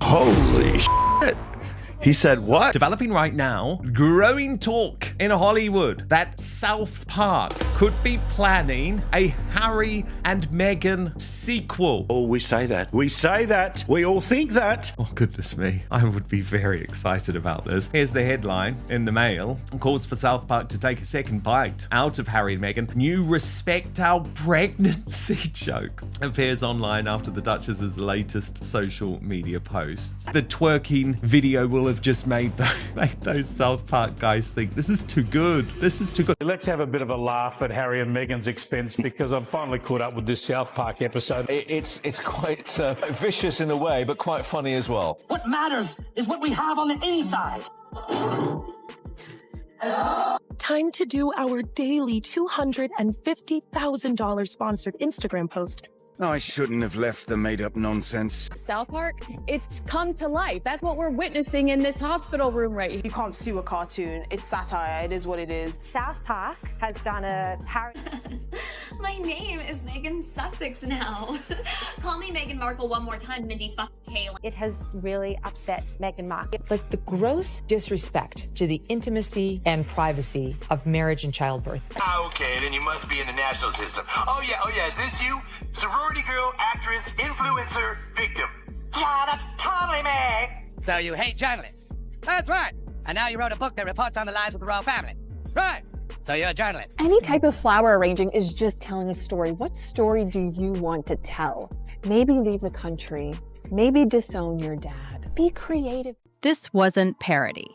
Holy shit. He said what? Developing right now, growing talk in Hollywood that South Park could be planning a Harry and Meghan sequel. Oh, we say that. We say that. We all think that. Oh, goodness me. I would be very excited about this. Here's the headline in the Mail. Calls for South Park to take a second bite out of Harry and Meghan. New respect our pregnancy joke appears online after the Duchess's latest social media posts. The twerking video will have just made those South Park guys think this is too good. This is too good. Let's have a bit of a laugh at Harry and Meghan's expense because I'm finally caught up with this South Park episode. It's quite vicious in a way, but quite funny as well. What matters is what we have on the inside. Time to do our daily $250,000 sponsored Instagram post. I shouldn't have left the made-up nonsense. South Park, it's come to life. That's what we're witnessing in this hospital room right here. You can't sue a cartoon. It's satire. It is what it is. South Park has done a parody. My name is Megan Sussex now. Call me Meghan Markle one more time, Mindy Kaling. It has really upset Meghan Markle. Like the gross disrespect to the intimacy and privacy of marriage and childbirth. Okay, then you must be in the national system. Oh yeah, is this you? Sorority girl, actress, influencer, victim. Yeah, that's totally me. So you hate journalists? That's right. And now you wrote a book that reports on the lives of the royal family. Right. So you're a journalist. Any type of flower arranging is just telling a story. What story do you want to tell? Maybe leave the country. Maybe disown your dad. Be creative. This wasn't parody.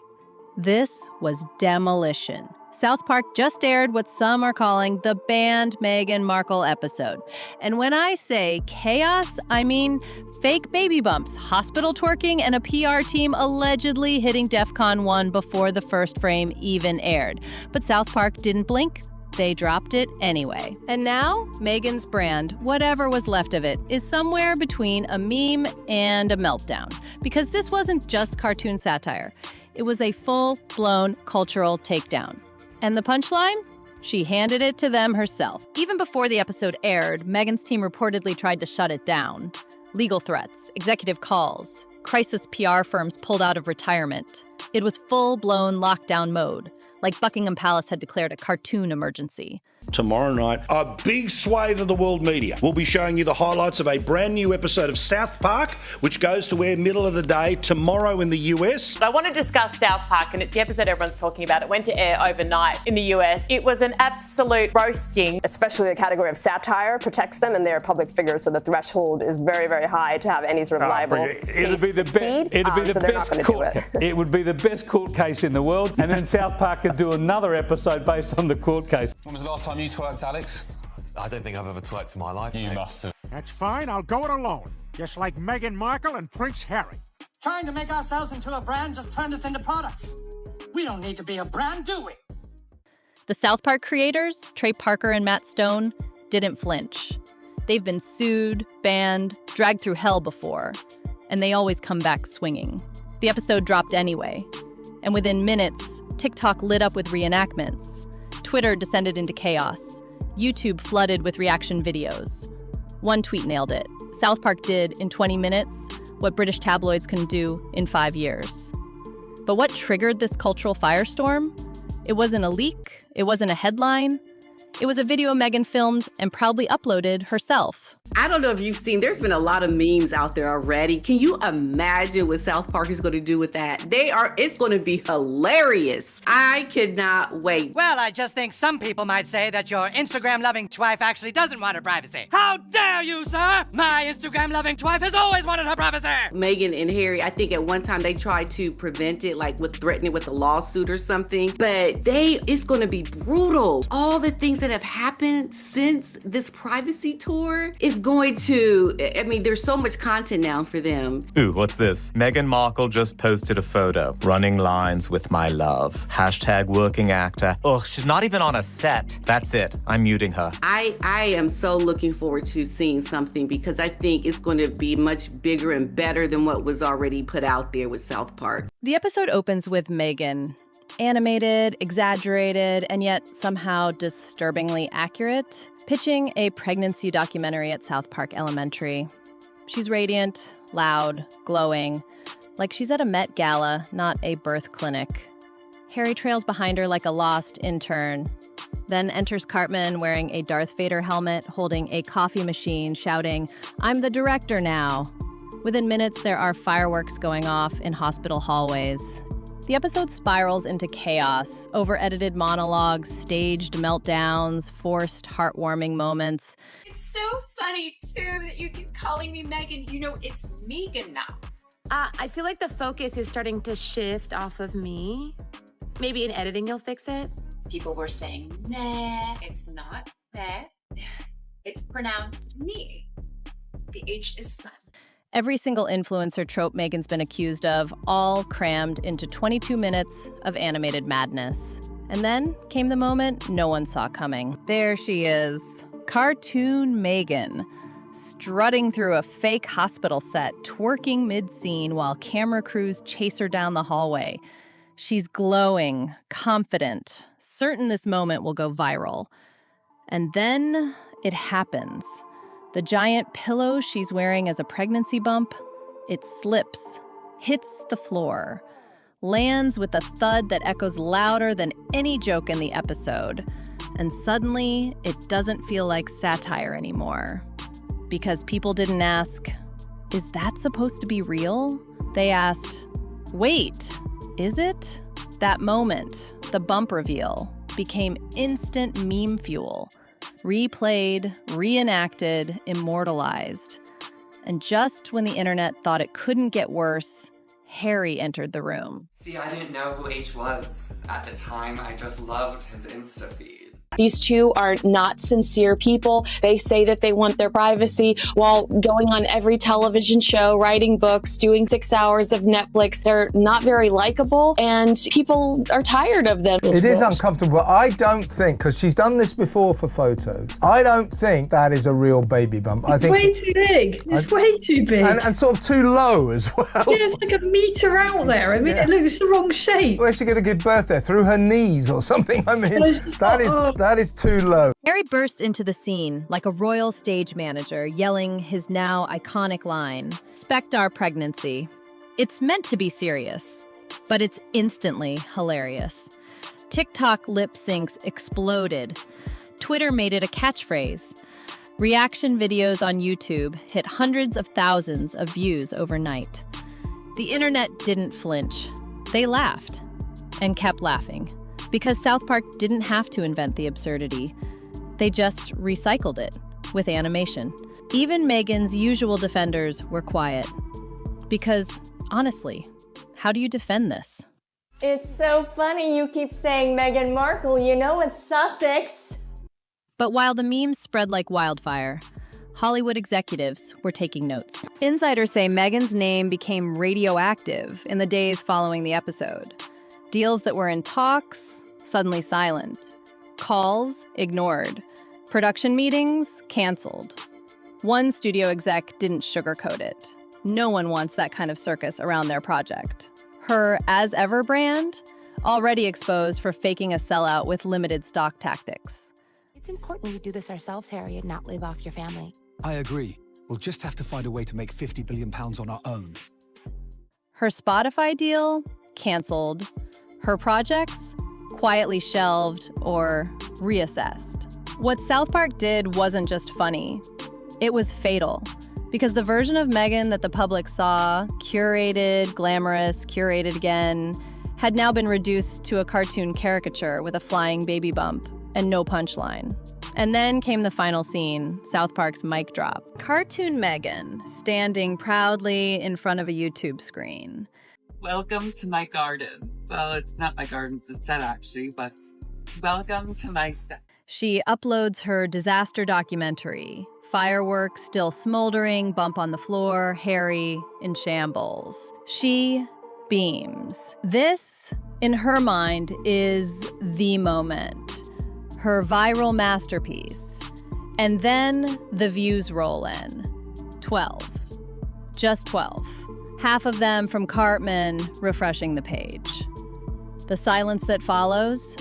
This was demolition. South Park just aired what some are calling the banned Meghan Markle episode. And when I say chaos, I mean fake baby bumps, hospital twerking, and a PR team allegedly hitting DEFCON 1 before the first frame even aired. But South Park didn't blink. They dropped it anyway. And now, Meghan's brand, whatever was left of it, is somewhere between a meme and a meltdown. Because this wasn't just cartoon satire. It was a full-blown cultural takedown. And the punchline? She handed it to them herself. Even before the episode aired, Meghan's team reportedly tried to shut it down. Legal threats, executive calls, crisis PR firms pulled out of retirement. It was full-blown lockdown mode, like Buckingham Palace had declared a cartoon emergency. Tomorrow night, a big swathe of the world media will be showing you the highlights of a brand new episode of South Park, which goes to air middle of the day tomorrow in the US. I want to discuss South Park, and it's the episode everyone's talking about. It went to air overnight in the US. It was an absolute roasting. Especially the category of satire protects them, and they're public figures, so the threshold is very, very high to have any sort of libel case succeed. It would be the best court case in the world, and then South Park could do another episode based on the court case. When was the last time you twerked, Alex? I don't think I've ever twerked in my life. You must have. That's fine. I'll go it alone. Just like Meghan Markle and Prince Harry. Trying to make ourselves into a brand just turned us into products. We don't need to be a brand, do we? The South Park creators, Trey Parker and Matt Stone, didn't flinch. They've been sued, banned, dragged through hell before, and they always come back swinging. The episode dropped anyway, and within minutes, TikTok lit up with reenactments. Twitter descended into chaos. YouTube flooded with reaction videos. One tweet nailed it. South Park did, in 20 minutes, what British tabloids can do in 5 years. But what triggered this cultural firestorm? It wasn't a leak. It wasn't a headline. It was a video Meghan filmed and proudly uploaded herself. I don't know if you've seen, there's been a lot of memes out there already. Can you imagine what South Park is going to do with that? It's going to be hilarious. I cannot wait. Well, I just think some people might say that your Instagram-loving wife actually doesn't want her privacy. How dare you, sir? My Instagram-loving wife has always wanted her privacy. Meghan and Harry, I think at one time they tried to prevent it, like with threatening with a lawsuit or something, but it's going to be brutal. All the things that have happened since this privacy tour is going to, there's so much content now for them. Ooh, what's this? Meghan Markle just posted a photo. Running lines with my love. # working actor. Ugh, she's not even on a set. That's it. I'm muting her. I am so looking forward to seeing something because I think it's going to be much bigger and better than what was already put out there with South Park. The episode opens with Meghan. Animated, exaggerated, and yet somehow disturbingly accurate, pitching a pregnancy documentary at South Park Elementary. She's radiant, loud, glowing, like she's at a Met Gala, not a birth clinic. Harry trails behind her like a lost intern. Then enters Cartman wearing a Darth Vader helmet, holding a coffee machine, shouting, "I'm the director now." Within minutes, there are fireworks going off in hospital hallways. The episode spirals into chaos, over-edited monologues, staged meltdowns, forced heartwarming moments. It's so funny, too, that you keep calling me Megan. You know, it's Megan now. I feel like the focus is starting to shift off of me. Maybe in editing you'll fix it. People were saying meh. It's not meh. It's pronounced me. The H is silent. Every single influencer trope Megan's been accused of, all crammed into 22 minutes of animated madness. And then came the moment no one saw coming. There she is, cartoon Megan, strutting through a fake hospital set, twerking mid-scene while camera crews chase her down the hallway. She's glowing, confident, certain this moment will go viral. And then it happens. The giant pillow she's wearing as a pregnancy bump, it slips, hits the floor, lands with a thud that echoes louder than any joke in the episode. And suddenly, it doesn't feel like satire anymore. Because people didn't ask, is that supposed to be real? They asked, wait, is it? That moment, the bump reveal, became instant meme fuel. Replayed, reenacted, immortalized. And just when the internet thought it couldn't get worse, Harry entered the room. See, I didn't know who H was. At the time, I just loved his Insta feed. These two are not sincere people. They say that they want their privacy while going on every television show, writing books, doing 6 hours of Netflix. They're not very likable, and people are tired of them. It is uncomfortable, but I don't think, because she's done this before for photos, I don't think that is a real baby bump. I think way too big. It's way too big. And sort of too low as well. Yeah, it's like a metre out there. I mean, it looks the wrong shape. Where's she going to give birth there? Through her knees or something? I mean, that is too low. Harry burst into the scene like a royal stage manager yelling his now iconic line, "Expect our pregnancy." It's meant to be serious, but it's instantly hilarious. TikTok lip syncs exploded. Twitter made it a catchphrase. Reaction videos on YouTube hit hundreds of thousands of views overnight. The internet didn't flinch. They laughed and kept laughing. Because South Park didn't have to invent the absurdity. They just recycled it with animation. Even Meghan's usual defenders were quiet. Because, honestly, how do you defend this? It's so funny you keep saying Meghan Markle, you know it's Sussex. But while the memes spread like wildfire, Hollywood executives were taking notes. Insiders say Meghan's name became radioactive in the days following the episode. Deals that were in talks, suddenly silent. Calls, ignored. Production meetings, canceled. One studio exec didn't sugarcoat it. No one wants that kind of circus around their project. Her As Ever brand, already exposed for faking a sellout with limited stock tactics. It's important we do this ourselves, Harry, and not live off your family. I agree. We'll just have to find a way to make £50 billion on our own. Her Spotify deal, canceled. Her projects, quietly shelved or reassessed. What South Park did wasn't just funny. It was fatal. Because the version of Meghan that the public saw, curated, glamorous, curated again, had now been reduced to a cartoon caricature with a flying baby bump and no punchline. And then came the final scene, South Park's mic drop. Cartoon Meghan, standing proudly in front of a YouTube screen. Welcome to my garden. Well, it's not my garden, it's a set actually, but welcome to my set. She uploads her disaster documentary, fireworks still smoldering, bump on the floor, Harry in shambles. She beams. This, in her mind, is the moment. Her viral masterpiece. And then the views roll in. 12. Just 12. Half of them from Cartman refreshing the page. The silence that follows?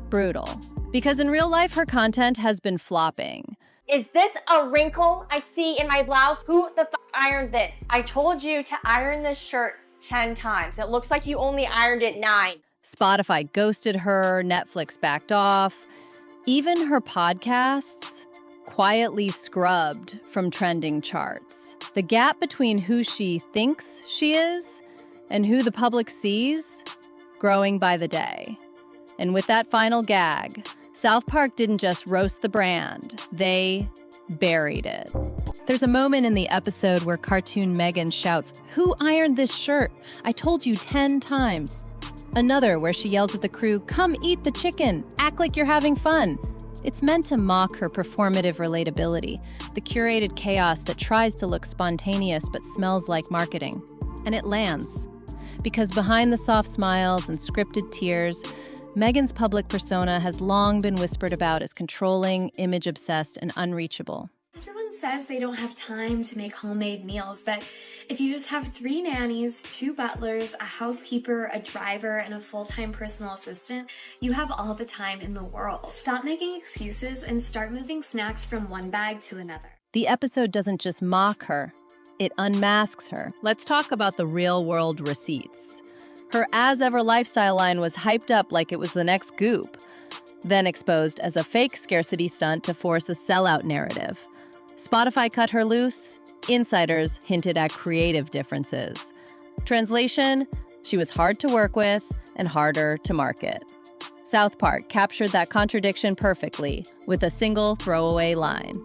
Brutal. Because in real life, her content has been flopping. Is this a wrinkle I see in my blouse? Who the f ironed this? I told you to iron this shirt 10 times. It looks like you only ironed it 9. Spotify ghosted her, Netflix backed off. Even her podcasts quietly scrubbed from trending charts. The gap between who she thinks she is and who the public sees growing by the day. And with that final gag, South Park didn't just roast the brand, they buried it. There's a moment in the episode where cartoon Meghan shouts, "Who ironed this shirt? I told you 10 times." Another where she yells at the crew, "Come eat the chicken, act like you're having fun." It's meant to mock her performative relatability, the curated chaos that tries to look spontaneous but smells like marketing. And it lands. Because behind the soft smiles and scripted tears, Meghan's public persona has long been whispered about as controlling, image-obsessed, and unreachable. Everyone says they don't have time to make homemade meals, but if you just have 3 nannies, 2 butlers, a housekeeper, a driver, and a full-time personal assistant, you have all the time in the world. Stop making excuses and start moving snacks from one bag to another. The episode doesn't just mock her, it unmasks her. Let's talk about the real-world receipts. Her as-ever lifestyle line was hyped up like it was the next Goop, then exposed as a fake scarcity stunt to force a sellout narrative. Spotify cut her loose. Insiders hinted at creative differences. Translation, she was hard to work with and harder to market. South Park captured that contradiction perfectly with a single throwaway line.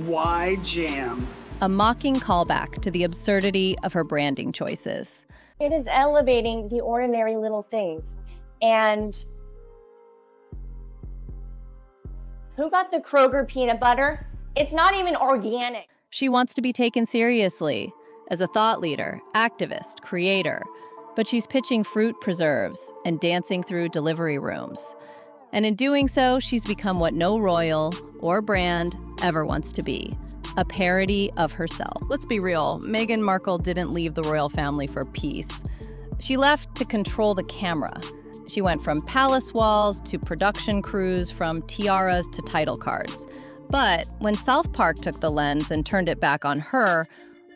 Why jam? A mocking callback to the absurdity of her branding choices. It is elevating the ordinary little things. And who got the Kroger peanut butter? It's not even organic. She wants to be taken seriously as a thought leader, activist, creator, but she's pitching fruit preserves and dancing through delivery rooms. And in doing so, she's become what no royal or brand ever wants to be, a parody of herself. Let's be real, Meghan Markle didn't leave the royal family for peace. She left to control the camera. She went from palace walls to production crews, from tiaras to title cards. But when South Park took the lens and turned it back on her,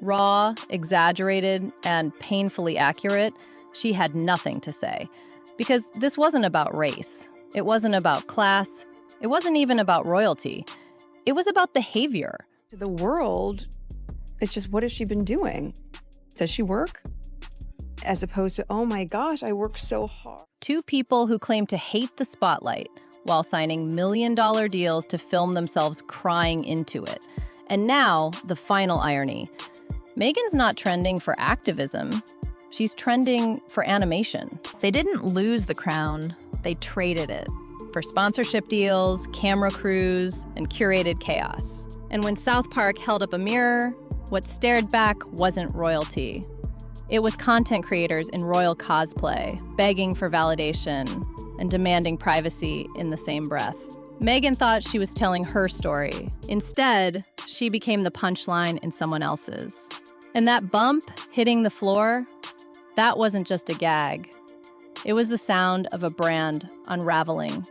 raw, exaggerated, and painfully accurate, she had nothing to say. Because this wasn't about race. It wasn't about class. It wasn't even about royalty. It was about behavior. To the world, it's just, what has she been doing? Does she work? As opposed to, oh my gosh, I work so hard. 2 people who claim to hate the spotlight while signing million-dollar deals to film themselves crying into it. And now, the final irony. Meghan's not trending for activism. She's trending for animation. They didn't lose the crown, they traded it for sponsorship deals, camera crews, and curated chaos. And when South Park held up a mirror, what stared back wasn't royalty. It was content creators in royal cosplay, begging for validation and demanding privacy in the same breath. Meghan thought she was telling her story. Instead, she became the punchline in someone else's. And that bump hitting the floor, that wasn't just a gag. It was the sound of a brand unraveling